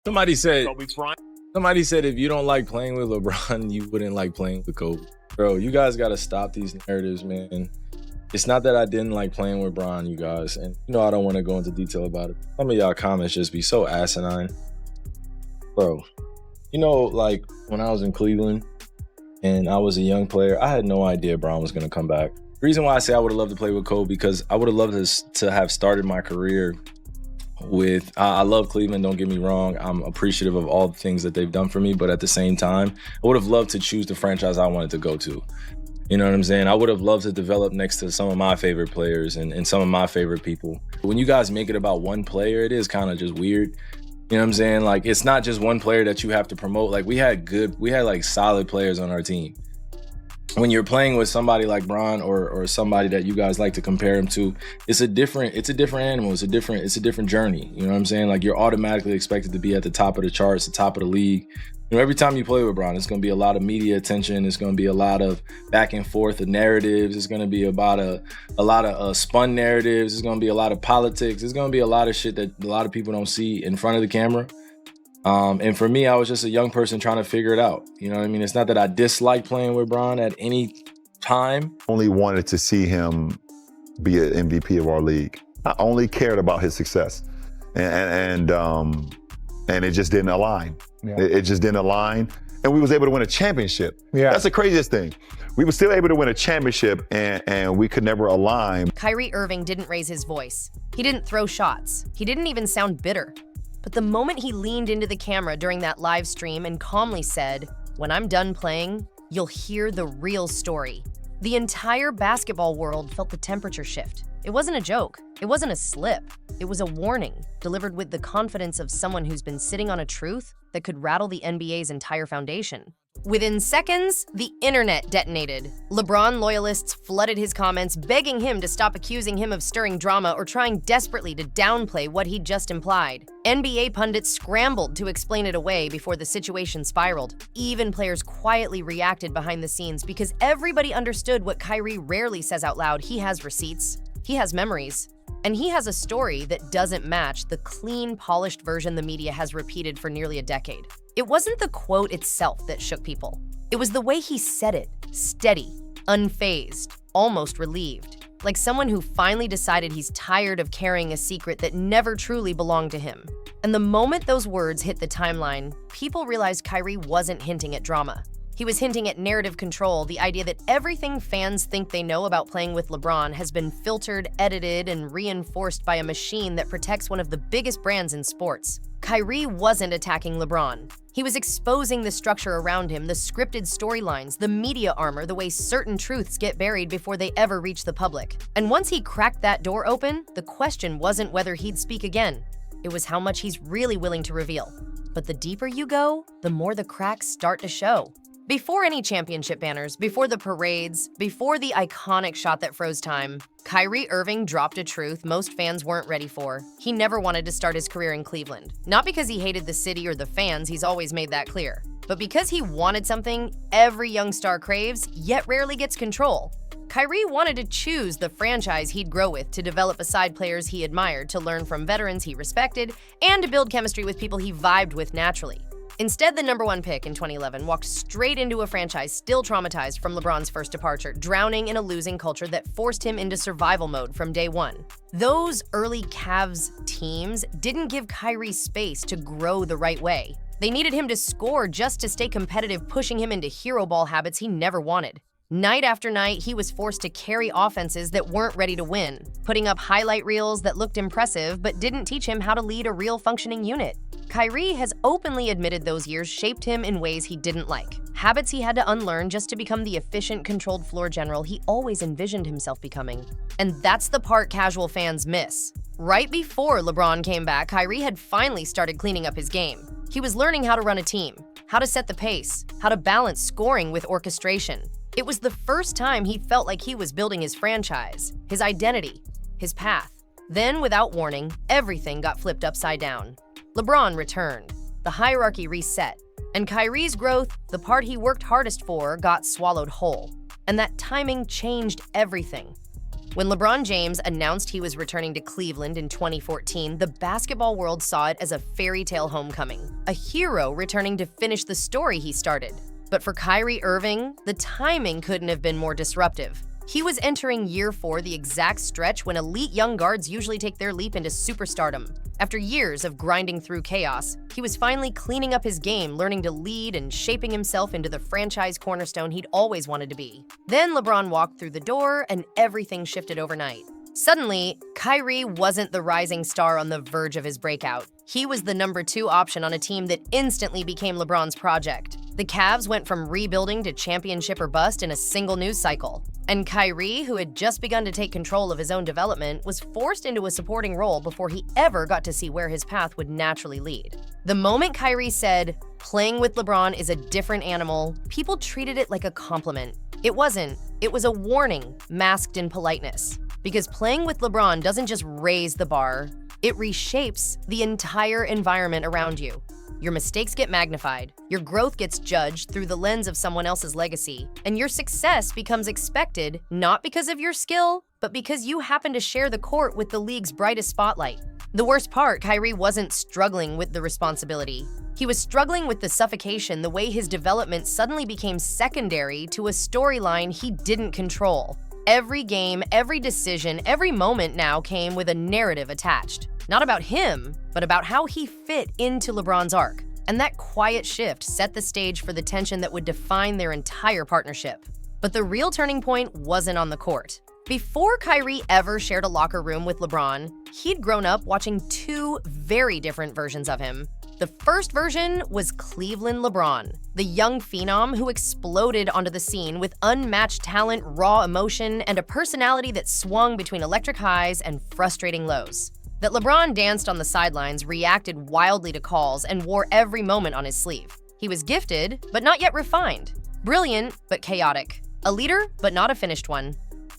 Somebody said if you don't like playing with LeBron, you wouldn't like playing with Kobe. Bro, you guys got to stop these narratives, man. It's not that I didn't like playing with Bron, you guys. And I don't want to go into detail about it. Some of y'all comments just be so asinine. Bro, like when I was in Cleveland and I was a young player, I had no idea Bron was going to come back. The reason why I say I would have loved to play with Kobe, because I would have loved to have started my career with, I love Cleveland, don't get me wrong. I'm appreciative of all the things that they've done for me, but at the same time, I would have loved to choose the franchise I wanted to go to. You know what I'm saying? I would have loved to develop next to some of my favorite players and some of my favorite people. When you guys make it about one player, it is kind of just weird. You know what I'm saying? Like, it's not just one player that you have to promote. Like, we had like solid players on our team. When you're playing with somebody like Bron or somebody that you guys like to compare him to, it's a different animal. It's a different journey. You know what I'm saying? Like, you're automatically expected to be at the top of the charts, the top of the league. Every time you play with Bron, it's going to be a lot of media attention. It's going to be a lot of back and forth of narratives. It's going to be about a lot of spun narratives. It's going to be a lot of politics. It's going to be a lot of shit that a lot of people don't see in front of the camera. And for me, I was just a young person trying to figure it out. You know what I mean? It's not that I dislike playing with Bron at any time. Only wanted to see him be an MVP of our league. I only cared about his success. And it just didn't align. Yeah. It just didn't align. And we was able to win a championship. Yeah. That's the craziest thing. We were still able to win a championship and we could never align. Kyrie Irving didn't raise his voice. He didn't throw shots. He didn't even sound bitter. But the moment he leaned into the camera during that live stream and calmly said, "When I'm done playing, you'll hear the real story," the entire basketball world felt the temperature shift. It wasn't a joke. It wasn't a slip. It was a warning, delivered with the confidence of someone who's been sitting on a truth that could rattle the NBA's entire foundation. Within seconds, the internet detonated. LeBron loyalists flooded his comments, begging him to stop accusing him of stirring drama or trying desperately to downplay what he'd just implied. NBA pundits scrambled to explain it away before the situation spiraled. Even players quietly reacted behind the scenes because everybody understood what Kyrie rarely says out loud. He has receipts. He has memories. And he has a story that doesn't match the clean, polished version the media has repeated for nearly a decade. It wasn't the quote itself that shook people. It was the way he said it, steady, unfazed, almost relieved, like someone who finally decided he's tired of carrying a secret that never truly belonged to him. And the moment those words hit the timeline, people realized Kyrie wasn't hinting at drama. He was hinting at narrative control, the idea that everything fans think they know about playing with LeBron has been filtered, edited, and reinforced by a machine that protects one of the biggest brands in sports. Kyrie wasn't attacking LeBron. He was exposing the structure around him, the scripted storylines, the media armor, the way certain truths get buried before they ever reach the public. And once he cracked that door open, the question wasn't whether he'd speak again. It was how much he's really willing to reveal. But the deeper you go, the more the cracks start to show. Before any championship banners, before the parades, before the iconic shot that froze time, Kyrie Irving dropped a truth most fans weren't ready for. He never wanted to start his career in Cleveland. Not because he hated the city or the fans, he's always made that clear, but because he wanted something every young star craves, yet rarely gets control. Kyrie wanted to choose the franchise he'd grow with, to develop beside players he admired, to learn from veterans he respected, and to build chemistry with people he vibed with naturally. Instead, the #1 pick in 2011 walked straight into a franchise still traumatized from LeBron's first departure, drowning in a losing culture that forced him into survival mode from day one. Those early Cavs teams didn't give Kyrie space to grow the right way. They needed him to score just to stay competitive, pushing him into hero ball habits he never wanted. Night after night, he was forced to carry offenses that weren't ready to win, putting up highlight reels that looked impressive but didn't teach him how to lead a real functioning unit. Kyrie has openly admitted those years shaped him in ways he didn't like, habits he had to unlearn just to become the efficient, controlled floor general he always envisioned himself becoming. And that's the part casual fans miss. Right before LeBron came back, Kyrie had finally started cleaning up his game. He was learning how to run a team, how to set the pace, how to balance scoring with orchestration. It was the first time he felt like he was building his franchise, his identity, his path. Then, without warning, everything got flipped upside down. LeBron returned, the hierarchy reset, and Kyrie's growth, the part he worked hardest for, got swallowed whole. And that timing changed everything. When LeBron James announced he was returning to Cleveland in 2014, the basketball world saw it as a fairy tale homecoming, a hero returning to finish the story he started. But for Kyrie Irving, the timing couldn't have been more disruptive. He was entering year 4, the exact stretch when elite young guards usually take their leap into superstardom. After years of grinding through chaos, he was finally cleaning up his game, learning to lead and shaping himself into the franchise cornerstone he'd always wanted to be. Then LeBron walked through the door and everything shifted overnight. Suddenly, Kyrie wasn't the rising star on the verge of his breakout. He was the number 2 option on a team that instantly became LeBron's project. The Cavs went from rebuilding to championship or bust in a single news cycle. And Kyrie, who had just begun to take control of his own development, was forced into a supporting role before he ever got to see where his path would naturally lead. The moment Kyrie said, "Playing with LeBron is a different animal," people treated it like a compliment. It wasn't. It was a warning, masked in politeness. Because playing with LeBron doesn't just raise the bar, it reshapes the entire environment around you. Your mistakes get magnified, your growth gets judged through the lens of someone else's legacy, and your success becomes expected not because of your skill, but because you happen to share the court with the league's brightest spotlight. The worst part, Kyrie wasn't struggling with the responsibility. He was struggling with the suffocation, the way his development suddenly became secondary to a storyline he didn't control. Every game, every decision, every moment now came with a narrative attached. Not about him, but about how he fit into LeBron's arc. And that quiet shift set the stage for the tension that would define their entire partnership. But the real turning point wasn't on the court. Before Kyrie ever shared a locker room with LeBron, he'd grown up watching 2 very different versions of him. The first version was Cleveland LeBron, the young phenom who exploded onto the scene with unmatched talent, raw emotion, and a personality that swung between electric highs and frustrating lows. That LeBron danced on the sidelines, reacted wildly to calls, and wore every moment on his sleeve. He was gifted, but not yet refined. Brilliant, but chaotic. A leader, but not a finished one.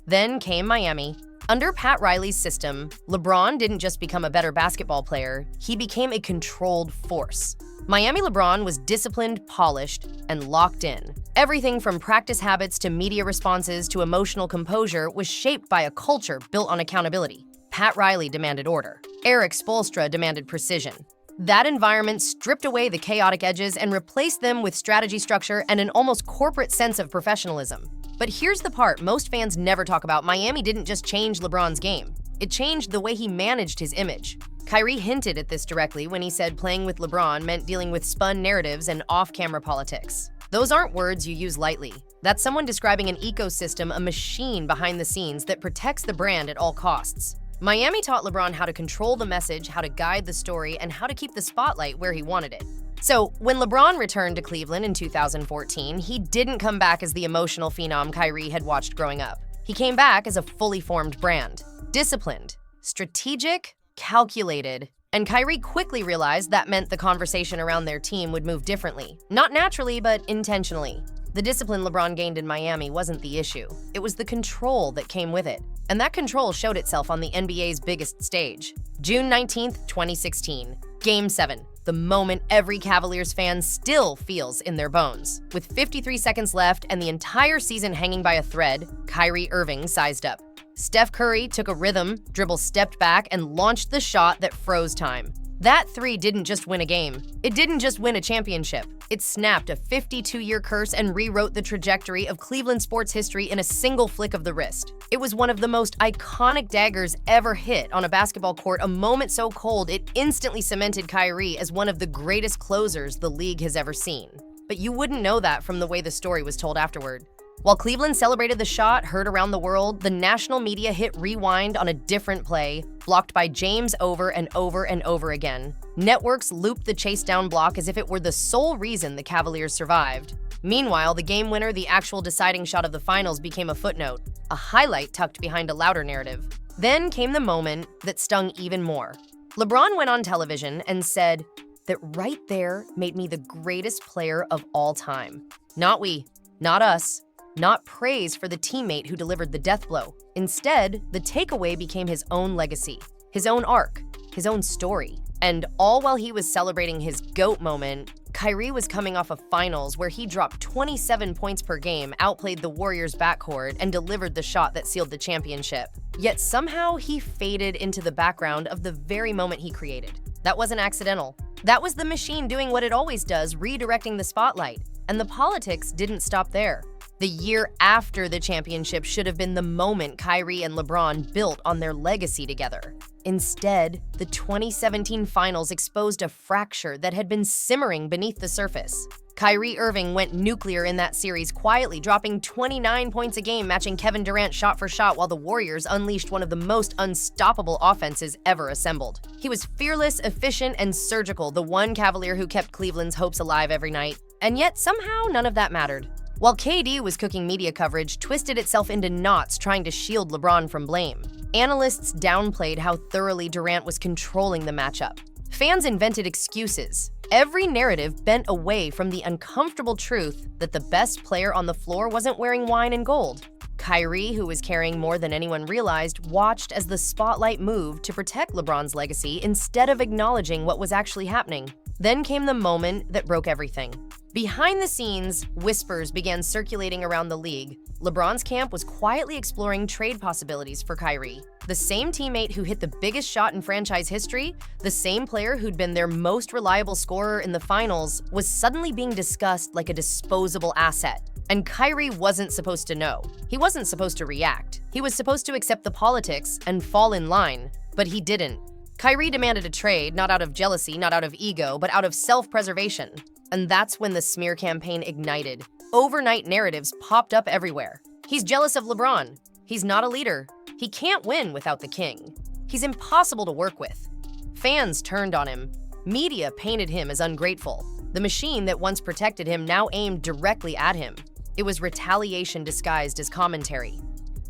Then came Miami. Under Pat Riley's system, LeBron didn't just become a better basketball player, he became a controlled force. Miami LeBron was disciplined, polished, and locked in. Everything from practice habits to media responses to emotional composure was shaped by a culture built on accountability. Pat Riley demanded order. Eric Spoelstra demanded precision. That environment stripped away the chaotic edges and replaced them with strategy, structure, and an almost corporate sense of professionalism. But here's the part most fans never talk about. Miami didn't just change LeBron's game. It changed the way he managed his image. Kyrie hinted at this directly when he said playing with LeBron meant dealing with spun narratives and off-camera politics. Those aren't words you use lightly. That's someone describing an ecosystem, a machine behind the scenes that protects the brand at all costs. Miami taught LeBron how to control the message, how to guide the story, and how to keep the spotlight where he wanted it. So, when LeBron returned to Cleveland in 2014, he didn't come back as the emotional phenom Kyrie had watched growing up. He came back as a fully formed brand. Disciplined, strategic, calculated. And Kyrie quickly realized that meant the conversation around their team would move differently. Not naturally, but intentionally. The discipline LeBron gained in Miami wasn't the issue. It was the control that came with it. And that control showed itself on the NBA's biggest stage. June 19th, 2016. Game 7. The moment every Cavaliers fan still feels in their bones. With 53 seconds left and the entire season hanging by a thread, Kyrie Irving sized up. Steph Curry took a rhythm, dribble stepped back, and launched the shot that froze time. That 3 didn't just win a game. It didn't just win a championship. It snapped a 52-year curse and rewrote the trajectory of Cleveland sports history in a single flick of the wrist. It was one of the most iconic daggers ever hit on a basketball court, a moment so cold it instantly cemented Kyrie as one of the greatest closers the league has ever seen. But you wouldn't know that from the way the story was told afterward. While Cleveland celebrated the shot heard around the world, the national media hit rewind on a different play, blocked by James over and over and over again. Networks looped the chase down block as if it were the sole reason the Cavaliers survived. Meanwhile, the game winner, the actual deciding shot of the finals, became a footnote, a highlight tucked behind a louder narrative. Then came the moment that stung even more. LeBron went on television and said that right there made me the greatest player of all time. Not we, not us. Not praise for the teammate who delivered the death blow. Instead, the takeaway became his own legacy, his own arc, his own story. And all while he was celebrating his GOAT moment, Kyrie was coming off of finals where he dropped 27 points per game, outplayed the Warriors' backcourt, and delivered the shot that sealed the championship. Yet somehow he faded into the background of the very moment he created. That wasn't accidental. That was the machine doing what it always does, redirecting the spotlight. And the politics didn't stop there. The year after the championship should have been the moment Kyrie and LeBron built on their legacy together. Instead, the 2017 finals exposed a fracture that had been simmering beneath the surface. Kyrie Irving went nuclear in that series, quietly dropping 29 points a game, matching Kevin Durant shot for shot, while the Warriors unleashed one of the most unstoppable offenses ever assembled. He was fearless, efficient, and surgical, the one Cavalier who kept Cleveland's hopes alive every night. And yet, somehow, none of that mattered. While KD was cooking media coverage, twisted itself into knots trying to shield LeBron from blame. Analysts downplayed how thoroughly Durant was controlling the matchup. Fans invented excuses. Every narrative bent away from the uncomfortable truth that the best player on the floor wasn't wearing wine and gold. Kyrie, who was carrying more than anyone realized, watched as the spotlight moved to protect LeBron's legacy instead of acknowledging what was actually happening. Then came the moment that broke everything. Behind the scenes, whispers began circulating around the league. LeBron's camp was quietly exploring trade possibilities for Kyrie. The same teammate who hit the biggest shot in franchise history, the same player who'd been their most reliable scorer in the finals, was suddenly being discussed like a disposable asset. And Kyrie wasn't supposed to know. He wasn't supposed to react. He was supposed to accept the politics and fall in line, but he didn't. Kyrie demanded a trade, not out of jealousy, not out of ego, but out of self-preservation. And that's when the smear campaign ignited. Overnight narratives popped up everywhere. He's jealous of LeBron. He's not a leader. He can't win without the king. He's impossible to work with. Fans turned on him. Media painted him as ungrateful. The machine that once protected him now aimed directly at him. It was retaliation disguised as commentary.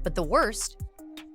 But the worst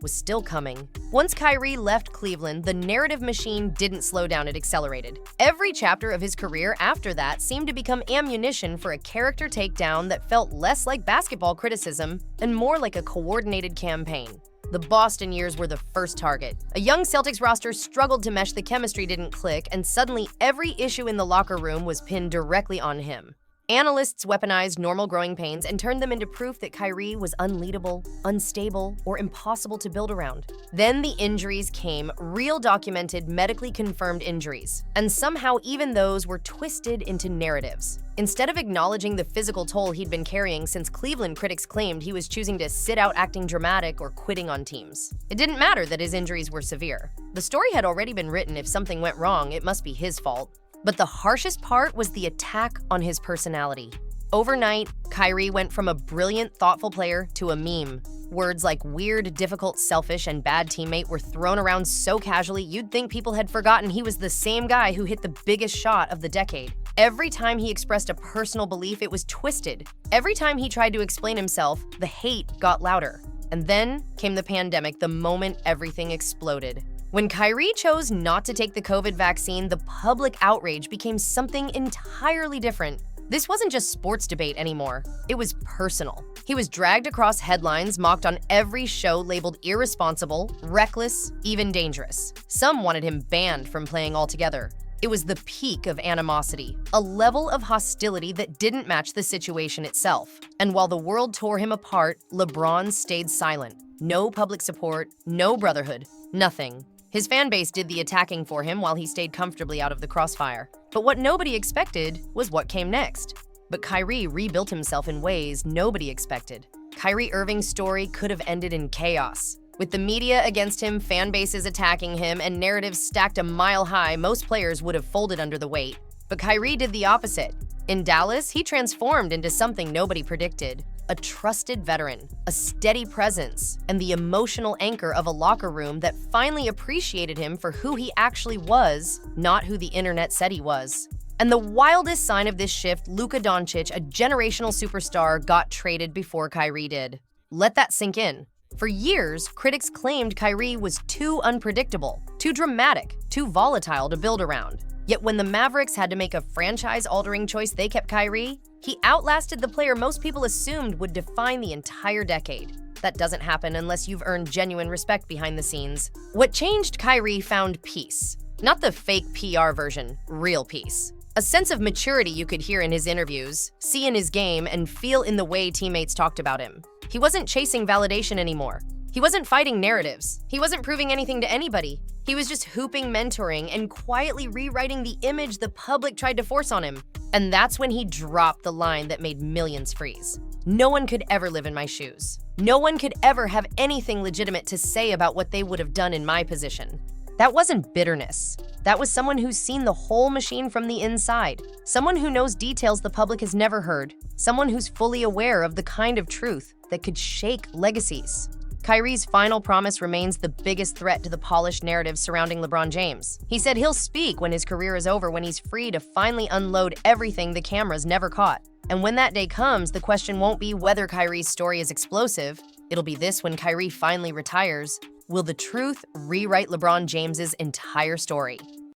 was still coming. Once Kyrie left Cleveland, the narrative machine didn't slow down, it accelerated. Every chapter of his career after that seemed to become ammunition for a character takedown that felt less like basketball criticism and more like a coordinated campaign. The Boston years were the first target. A young Celtics roster struggled to mesh, the chemistry didn't click, and suddenly every issue in the locker room was pinned directly on him. Analysts weaponized normal growing pains and turned them into proof that Kyrie was unleadable, unstable, or impossible to build around. Then the injuries came, real documented, medically confirmed injuries. And somehow even those were twisted into narratives. Instead of acknowledging the physical toll he'd been carrying since Cleveland, critics claimed he was choosing to sit out acting dramatic or quitting on teams. It didn't matter that his injuries were severe. The story had already been written. If something went wrong, it must be his fault. But the harshest part was the attack on his personality. Overnight, Kyrie went from a brilliant, thoughtful player to a meme. Words like weird, difficult, selfish, and bad teammate were thrown around so casually you'd think people had forgotten he was the same guy who hit the biggest shot of the decade. Every time he expressed a personal belief, it was twisted. Every time he tried to explain himself, the hate got louder. And then came the pandemic, the moment everything exploded. When Kyrie chose not to take the COVID vaccine, the public outrage became something entirely different. This wasn't just sports debate anymore. It was personal. He was dragged across headlines, mocked on every show, labeled irresponsible, reckless, even dangerous. Some wanted him banned from playing altogether. It was the peak of animosity, a level of hostility that didn't match the situation itself. And while the world tore him apart, LeBron stayed silent. No public support, no brotherhood, nothing. His fan base did the attacking for him while he stayed comfortably out of the crossfire. But what nobody expected was what came next. But Kyrie rebuilt himself in ways nobody expected. Kyrie Irving's story could have ended in chaos. With the media against him, fan bases attacking him, and narratives stacked a mile high, most players would have folded under the weight. But Kyrie did the opposite. In Dallas, he transformed into something nobody predicted. A trusted veteran, a steady presence, and the emotional anchor of a locker room that finally appreciated him for who he actually was, not who the internet said he was. And the wildest sign of this shift, Luka Doncic, a generational superstar, got traded before Kyrie did. Let that sink in. For years, critics claimed Kyrie was too unpredictable, too dramatic, too volatile to build around. Yet when the Mavericks had to make a franchise-altering choice, they kept Kyrie. He outlasted the player most people assumed would define the entire decade. That doesn't happen unless you've earned genuine respect behind the scenes. What changed? Kyrie found peace. Not the fake PR version, real peace. A sense of maturity you could hear in his interviews, see in his game, and feel in the way teammates talked about him. He wasn't chasing validation anymore. He wasn't fighting narratives. He wasn't proving anything to anybody. He was just hooping, mentoring, and quietly rewriting the image the public tried to force on him. And that's when he dropped the line that made millions freeze. No one could ever live in my shoes. No one could ever have anything legitimate to say about what they would have done in my position. That wasn't bitterness. That was someone who's seen the whole machine from the inside. Someone who knows details the public has never heard. Someone who's fully aware of the kind of truth that could shake legacies. Kyrie's final promise remains the biggest threat to the polished narrative surrounding LeBron James. He said he'll speak when his career is over, when he's free to finally unload everything the cameras never caught. And when that day comes, the question won't be whether Kyrie's story is explosive. It'll be this: when Kyrie finally retires, will the truth rewrite LeBron James's entire story?